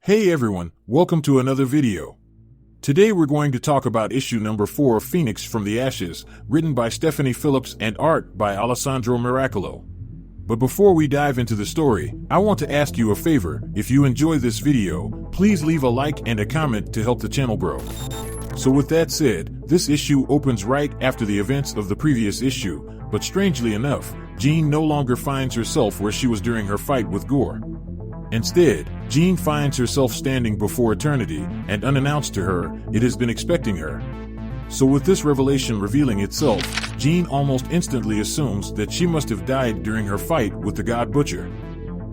Hey everyone, welcome to another video. Today we're going to talk about issue number 4 of Phoenix from the Ashes, written by Stephanie Phillips and art by Alessandro Miracolo. But before we dive into the story, I want to ask you a favor. If you enjoy this video, please leave a like and a comment to help the channel grow. So with that said, this issue opens right after the events of the previous issue, but strangely enough, Jean no longer finds herself where she was during her fight with Gorr. Instead, Jean finds herself standing before eternity, and unannounced to her, it has been expecting her. So with this revelation revealing itself, Jean almost instantly assumes that she must have died during her fight with the God Butcher.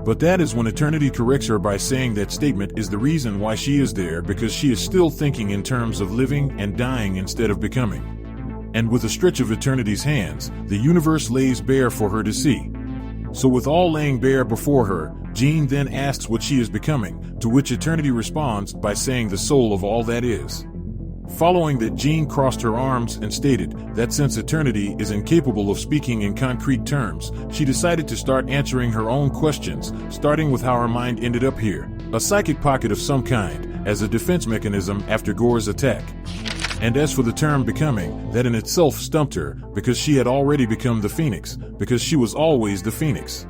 But that is when eternity corrects her by saying that statement is the reason why she is there, because she is still thinking in terms of living and dying instead of becoming. And with a stretch of eternity's hands, the universe lays bare for her to see. So with all laying bare before her, Jean then asks what she is becoming, to which eternity responds by saying the soul of all that is. Following that, Jean crossed her arms and stated that since eternity is incapable of speaking in concrete terms, she decided to start answering her own questions, starting with how her mind ended up here, a psychic pocket of some kind, as a defense mechanism after Gorr's attack. And as for the term becoming, that in itself stumped her, because she had already become the Phoenix, because she was always the Phoenix.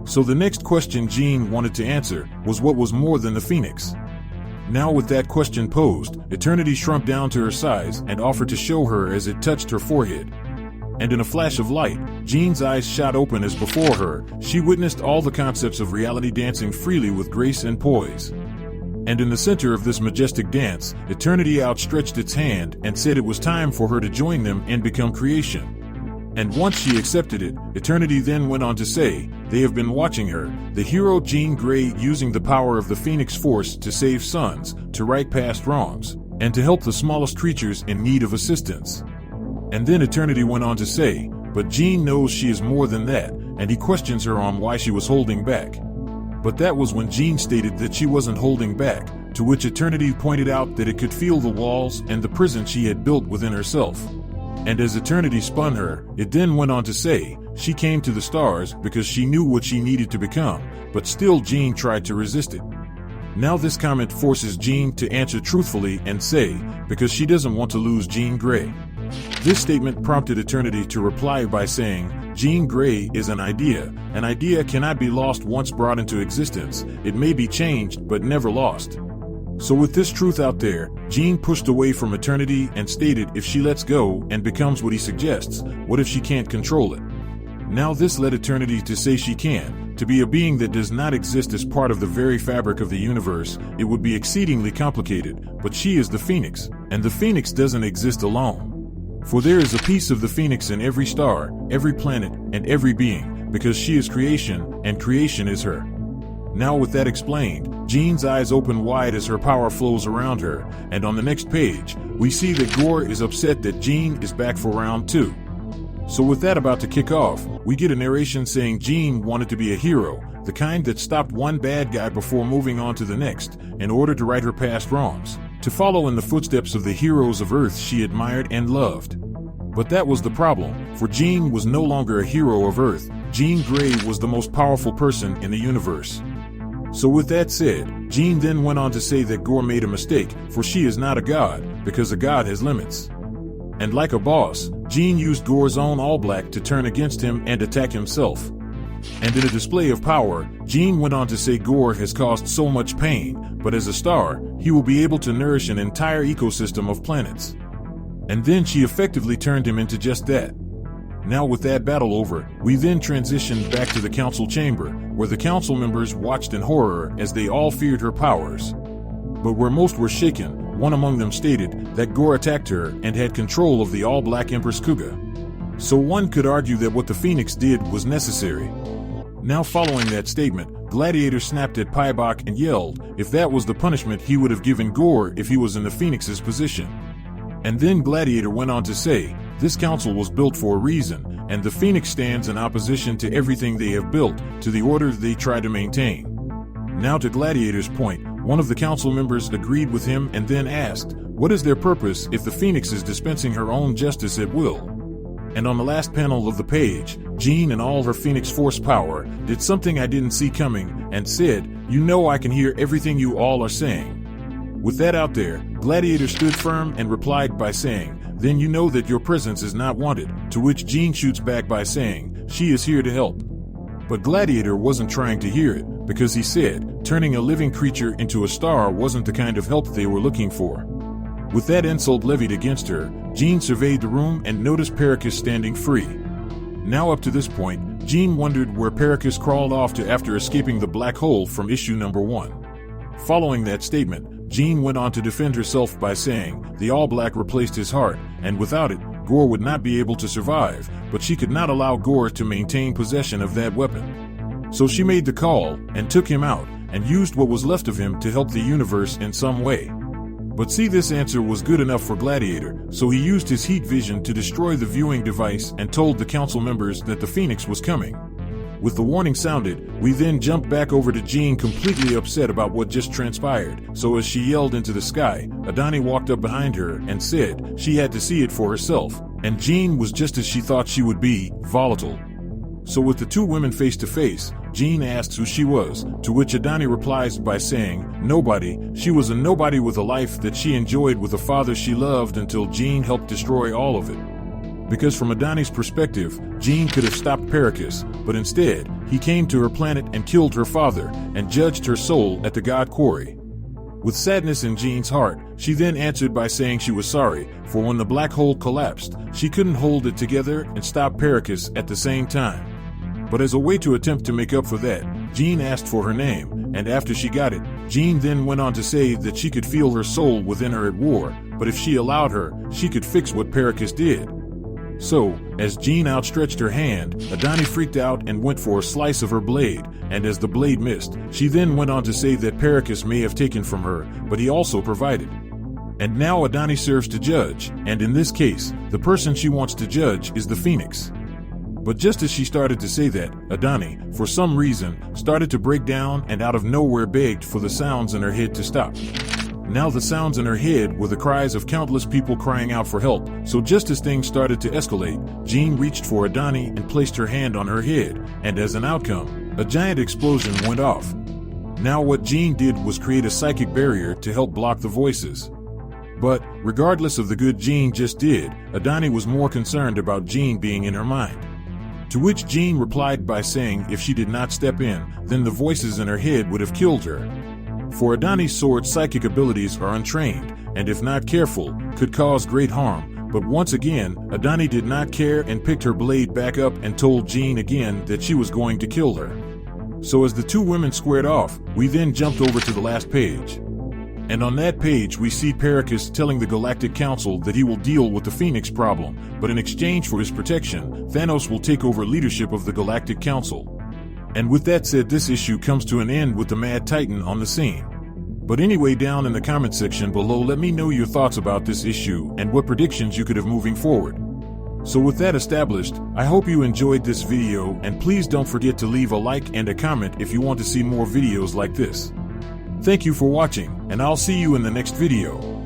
So the next question Jean wanted to answer was what was more than the Phoenix. Now with that question posed, eternity shrunk down to her size and offered to show her as it touched her forehead. And in a flash of light, Jean's eyes shot open as before her, she witnessed all the concepts of reality dancing freely with grace and poise. And in the center of this majestic dance, eternity outstretched its hand and said it was time for her to join them and become creation. And once she accepted it, eternity then went on to say, they have been watching her, the hero Jean Grey, using the power of the Phoenix Force to save sons, to right past wrongs, and to help the smallest creatures in need of assistance. And then eternity went on to say, but Jean knows she is more than that, and he questions her on why she was holding back. But that was when Jean stated that she wasn't holding back, to which eternity pointed out that it could feel the walls and the prison she had built within herself. And as eternity spun her, it then went on to say, she came to the stars because she knew what she needed to become, but still Jean tried to resist it. Now this comment forces Jean to answer truthfully and say, because she doesn't want to lose Jean Grey. This statement prompted eternity to reply by saying, Jean Grey is an idea. An idea cannot be lost once brought into existence. It may be changed, but never lost. So with this truth out there, Jean pushed away from eternity and stated if she lets go and becomes what he suggests, what if she can't control it? Now this led eternity to say she can, to be a being that does not exist as part of the very fabric of the universe. It would be exceedingly complicated, but she is the Phoenix, and the Phoenix doesn't exist alone. For there is a piece of the Phoenix in every star, every planet, and every being, because she is creation, and creation is her. Now with that explained, Jean's eyes open wide as her power flows around her, and on the next page, we see that Gorr is upset that Jean is back for round 2. So with that about to kick off, we get a narration saying Jean wanted to be a hero, the kind that stopped one bad guy before moving on to the next, in order to right her past wrongs, to follow in the footsteps of the heroes of Earth she admired and loved. But that was the problem, for Jean was no longer a hero of Earth. Jean Grey was the most powerful person in the universe. So with that said, Jean then went on to say that Gorr made a mistake, for she is not a god, because a god has limits. And like a boss, Jean used Gorr's own All Black to turn against him and attack himself. And in a display of power, Jean went on to say Gorr has caused so much pain, but as a star, he will be able to nourish an entire ecosystem of planets. And then she effectively turned him into just that. Now with that battle over, we then transitioned back to the council chamber, where the council members watched in horror as they all feared her powers. But where most were shaken, one among them stated that Gorr attacked her and had control of the all-black Empress Kuga. So one could argue that what the Phoenix did was necessary. Now following that statement, Gladiator snapped at Paibok and yelled if that was the punishment he would have given Gorr if he was in the Phoenix's position. And then Gladiator went on to say, this council was built for a reason, and the Phoenix stands in opposition to everything they have built, to the order they try to maintain. Now to Gladiator's point, one of the council members agreed with him and then asked, what is their purpose if the Phoenix is dispensing her own justice at will? And on the last panel of the page, Jean and all her Phoenix Force power did something I didn't see coming and said, "You know I can hear everything you all are saying." With that out there, Gladiator stood firm and replied by saying, "Then you know that your presence is not wanted," to which Jean shoots back by saying, "She is here to help." But Gladiator wasn't trying to hear it, because he said, turning a living creature into a star wasn't the kind of help they were looking for. With that insult levied against her, Jean surveyed the room and noticed Perrikus standing free. Now up to this point, Jean wondered where Perrikus crawled off to after escaping the black hole from issue number 1. Following that statement, Jean went on to defend herself by saying the All-Black replaced his heart, and without it, Gorr would not be able to survive, but she could not allow Gorr to maintain possession of that weapon. So she made the call and took him out and used what was left of him to help the universe in some way. But see, this answer was good enough for Gladiator, so he used his heat vision to destroy the viewing device and told the council members that the Phoenix was coming. With the warning sounded, we then jumped back over to Jean completely upset about what just transpired, so as she yelled into the sky, Adani walked up behind her and said she had to see it for herself, and Jean was just as she thought she would be, volatile. So with the two women face to face, Jean asks who she was, to which Adani replies by saying, nobody. She was a nobody with a life that she enjoyed with a father she loved until Jean helped destroy all of it. Because from Adani's perspective, Jean could have stopped Perrikus, but instead, he came to her planet and killed her father, and judged her soul at the God Quarry. With sadness in Jean's heart, she then answered by saying she was sorry, for when the black hole collapsed, she couldn't hold it together and stop Perrikus at the same time. But as a way to attempt to make up for that, Jean asked for her name, and after she got it, Jean then went on to say that she could feel her soul within her at war, but if she allowed her, she could fix what Perrikus did. So, as Jean outstretched her hand, Adani freaked out and went for a slice of her blade, and as the blade missed, she then went on to say that Perrikus may have taken from her, but he also provided. And now Adani serves to judge, and in this case, the person she wants to judge is the Phoenix. But just as she started to say that, Adani, for some reason, started to break down and out of nowhere begged for the sounds in her head to stop. Now the sounds in her head were the cries of countless people crying out for help, so just as things started to escalate, Jean reached for Adani and placed her hand on her head, and as an outcome, a giant explosion went off. Now what Jean did was create a psychic barrier to help block the voices. But, regardless of the good Jean just did, Adani was more concerned about Jean being in her mind. To which Jean replied by saying if she did not step in, then the voices in her head would have killed her. For Adani's sword's psychic abilities are untrained, and if not careful, could cause great harm, but once again, Adani did not care and picked her blade back up and told Jean again that she was going to kill her. So as the two women squared off, we then jumped over to the last page. And on that page we see Perrikus telling the Galactic Council that he will deal with the Phoenix problem, but in exchange for his protection, Thanos will take over leadership of the Galactic Council. And with that said, this issue comes to an end with the Mad Titan on the scene. But anyway, down in the comment section below, let me know your thoughts about this issue and what predictions you could have moving forward. So with that established, I hope you enjoyed this video, and please don't forget to leave a like and a comment if you want to see more videos like this. Thank you for watching, and I'll see you in the next video.